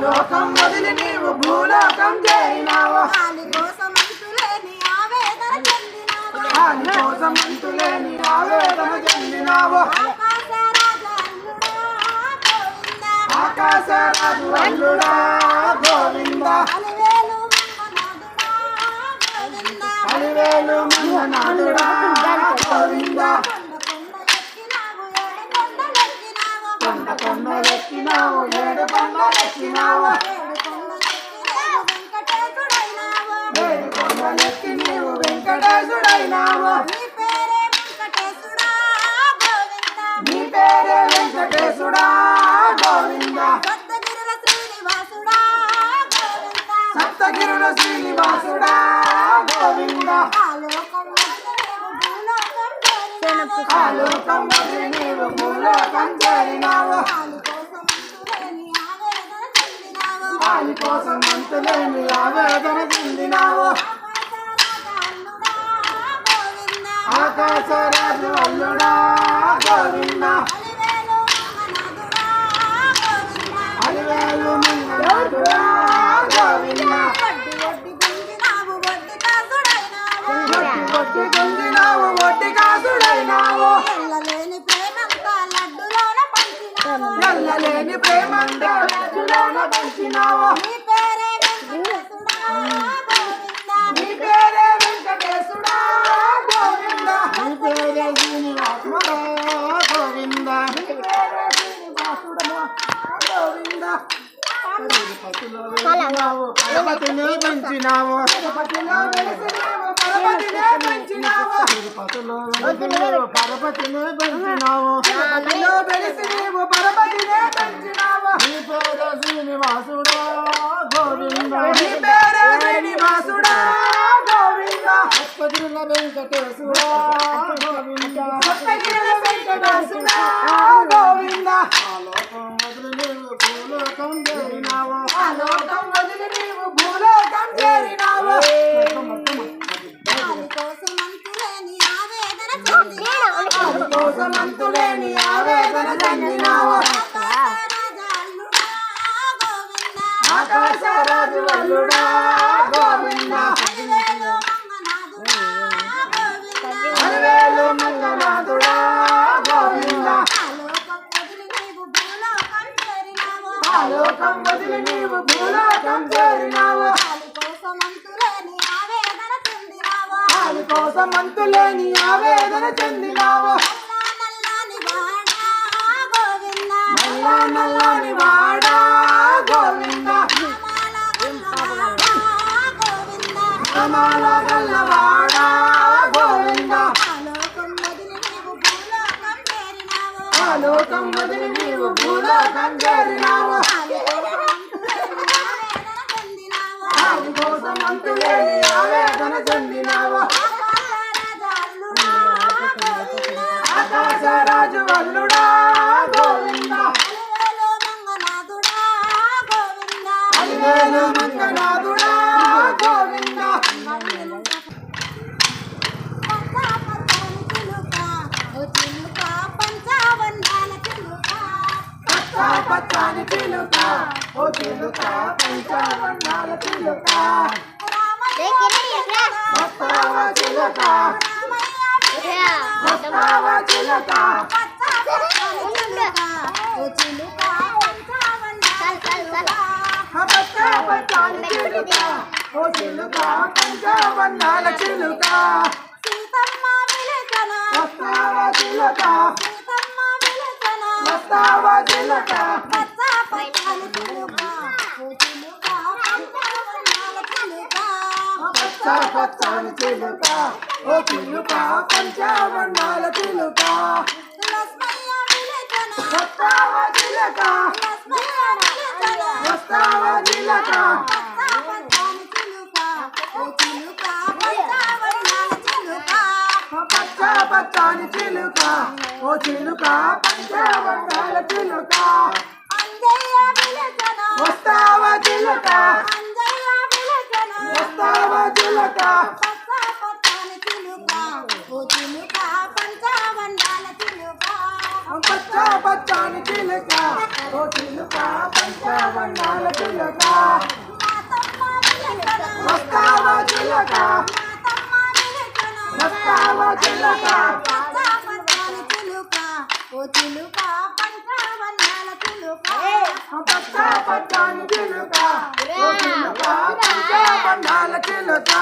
లోకం వదిలి నీవు భూలోకం చేరినావు కోసం అంతులేని ఆవేదన చెందినావు ఆకాశరాజు అల్లుడా గోవింద అలివేలు మంగనాథుడా గోవింద కొండ కొండలెక్కినావు ఏడు కొండలెక్కినావు ఏడు కొండలెక్కి నీవు వెంకటేశుడైనావు నీ పేరే వెంకటేశుడా గోవింద సప్తగిరుల శ్రీనివాసుడా గోవింద ఆలోకం వదిలి నీవు భూలోకం చేరినావు వారి కోసం అంతులేని ఆవేదన చెందినావు ఆకాశరాజు అల్లుడా గోవింద అలివేలు మంగనాథుడా గోవింద ఒట్టి గుంజినావు ఒట్టి కాసుడైనావు ఎల్లలేని ప్రేమంతా లడ్డులోన పంచినావు నీ పేరే వెంకటేశుడా గోవింద నీ పేరే శ్రీనివాసుడా గోవింద నీ పేరే శ్రీనివాసుడా గోవింద పరపతినే పెంచినావు పరపతిలో వెలిసినావు పరపతినే పెంచినావు పరపతినే పెంచినావు పరపతిలో వెలిసి నీవు పరపతినే పెంచినావు నీ పేరే శ్రీనివాసుడా గోవింద నీ పేరే శ్రీనివాసుడా గోవింద సప్తగిరుల వెంకటేశుడా గోవింద సప్తగిరుల వెంకటేశుడా గోవింద లోకం వదిలి నీవు భూలోకం చేరినావు కోసం అంతులేని ఆవేదన చెందినావు ఆకాశరాజు అల్లుడా గోవింద అలివేలు మంగనాథుడా గోవింద లోకం వదిలి నీవు భూలోకం చేరినావు వారి కోసం అంతులేని ఆవేదన చెందినావు నల్లా నల్లాని వాడా గోవింద మాల గల్లవాడా గోవింద లోకం వదిలి నీవు భూలోకం చేరినావు వారి కోసం అంతులేని ఆవేదన చెందినావు ఆకాశరాజు అల్లుడా గోవింద అలివేలు మంగనాథుడా గోవింద పచ్చాని చిలుక ఓ చిలుక పంచవర్ణాల చిలుక వస్తావా చిలుక వస్తావా చిలుక పచ్చాని చిలుక ఓ చిలుక పంచవర్ణాల చిలుక వస్తావా చిలుక వస్తావా చిలుక పచ్చాని చిలుక ఓ చిలుక పంచవర్ణాల చిలుక వస్తావా చిలుక వస్తావా చిలుక పచ్చాని చిలుక ఓ చిలుక పంచవర్ణాల చిలుక వస్తావా చిలుక వస్తావా చిలుక చిలుక ఓ చిలుక పంచవర్ణాల చిలుక వస్తావా చిలుక వస్తావా చిలుక పచ్చ పచ్చని చిలుక ఓ చిలుక పంచవర్ణాల చిలుక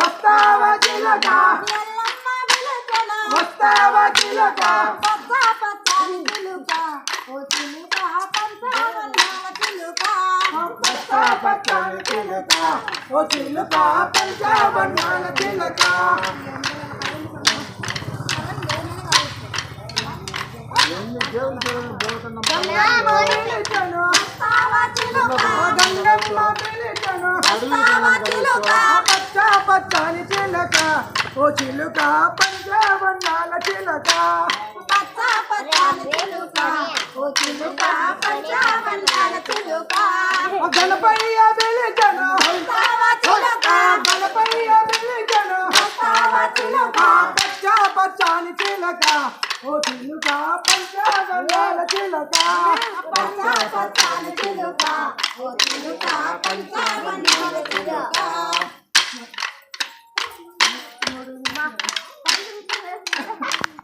వస్తావా చిలుక వస్తావా చిలుక పచ్చ పచ్చని చిలుక ఓ చిలుక పంచవర్ణాల చిలుక గంగమ్మ పిలిచెను పచ్చ పచ్చని చిలుక ఓ చిలుక పంచవర్ణాల చిలుక గణపయ్య పిలిచెను గణపయ్య పిలిచెను పచ్చ పచ్చని చిలుక ఓ చిలుక పంచవర్ణాల చిలుక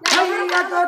ధైర్యకు